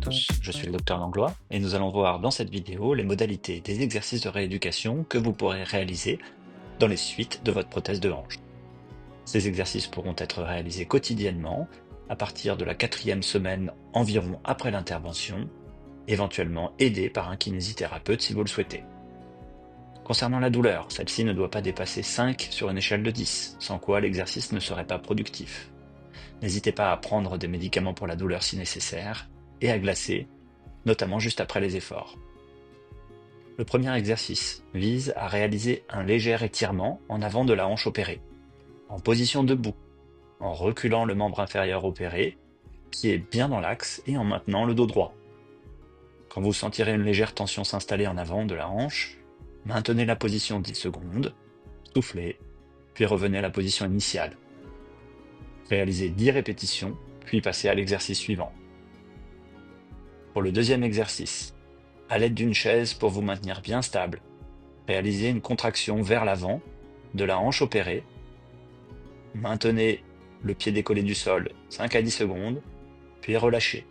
à tous, je suis le docteur Langlois et nous allons voir dans cette vidéo les modalités des exercices de rééducation que vous pourrez réaliser dans les suites de votre prothèse de hanche. Ces exercices pourront être réalisés quotidiennement à partir de la 4e semaine environ après l'intervention, éventuellement aidés par un kinésithérapeute si vous le souhaitez. Concernant la douleur, celle-ci ne doit pas dépasser 5 sur une échelle de 10, sans quoi l'exercice ne serait pas productif. N'hésitez pas à prendre des médicaments pour la douleur si nécessaire et à glacer, notamment juste après les efforts. Le premier exercice vise à réaliser un léger étirement en avant de la hanche opérée, en position debout, en reculant le membre inférieur opéré, pied bien dans l'axe et en maintenant le dos droit. Quand vous sentirez une légère tension s'installer en avant de la hanche, maintenez la position 10 secondes, soufflez, puis revenez à la position initiale. Réalisez 10 répétitions, puis passez à l'exercice suivant. Pour le deuxième exercice, à l'aide d'une chaise pour vous maintenir bien stable, réalisez une contraction vers l'avant de la hanche opérée. Maintenez le pied décollé du sol 5 à 10 secondes, puis relâchez.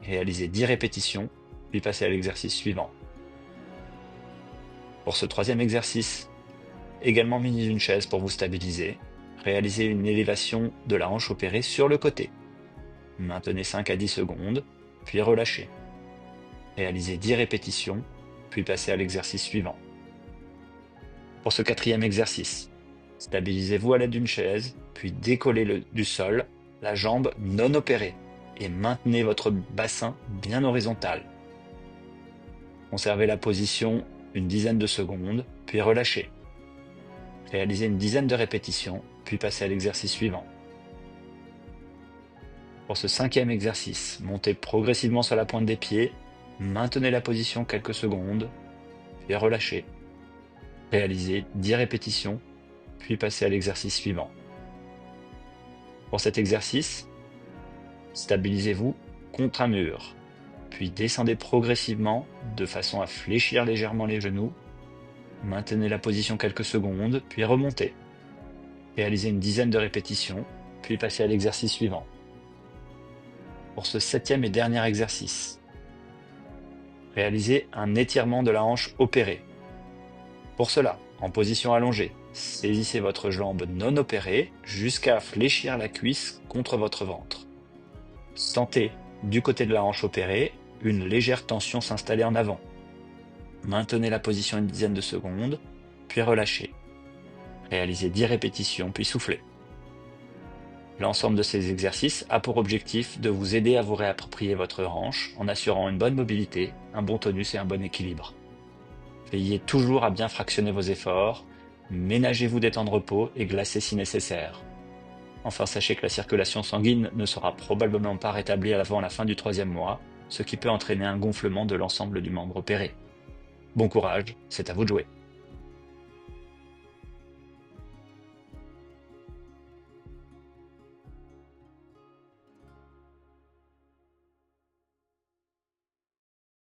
Réalisez 10 répétitions, puis passez à l'exercice suivant. Pour ce troisième exercice, également muni d'une chaise pour vous stabiliser, réalisez une élévation de la hanche opérée sur le côté. Maintenez 5 à 10 secondes, puis relâchez. Réalisez 10 répétitions, puis passez à l'exercice suivant. Pour ce quatrième exercice, stabilisez-vous à l'aide d'une chaise, puis décollez du sol la jambe non opérée et maintenez votre bassin bien horizontal. Conservez la position une dizaine de secondes, puis relâchez. Réalisez une dizaine de répétitions, puis passez à l'exercice suivant. Pour ce cinquième exercice, montez progressivement sur la pointe des pieds, maintenez la position quelques secondes, puis relâchez. Réalisez 10 répétitions, puis passez à l'exercice suivant. Pour cet exercice, stabilisez-vous contre un mur, puis descendez progressivement de façon à fléchir légèrement les genoux. Maintenez la position quelques secondes, puis remontez. Réalisez une dizaine de répétitions, puis passez à l'exercice suivant. Pour ce septième et dernier exercice, réalisez un étirement de la hanche opérée. Pour cela, en position allongée, saisissez votre jambe non opérée jusqu'à fléchir la cuisse contre votre ventre. Sentez, du côté de la hanche opérée, une légère tension s'installer en avant. Maintenez la position une dizaine de secondes, puis relâchez. Réalisez 10 répétitions, puis soufflez. L'ensemble de ces exercices a pour objectif de vous aider à vous réapproprier votre hanche en assurant une bonne mobilité, un bon tonus et un bon équilibre. Veillez toujours à bien fractionner vos efforts, ménagez-vous des temps de repos et glacez si nécessaire. Enfin, sachez que la circulation sanguine ne sera probablement pas rétablie avant la fin du 3e mois, ce qui peut entraîner un gonflement de l'ensemble du membre opéré. Bon courage, c'est à vous de jouer.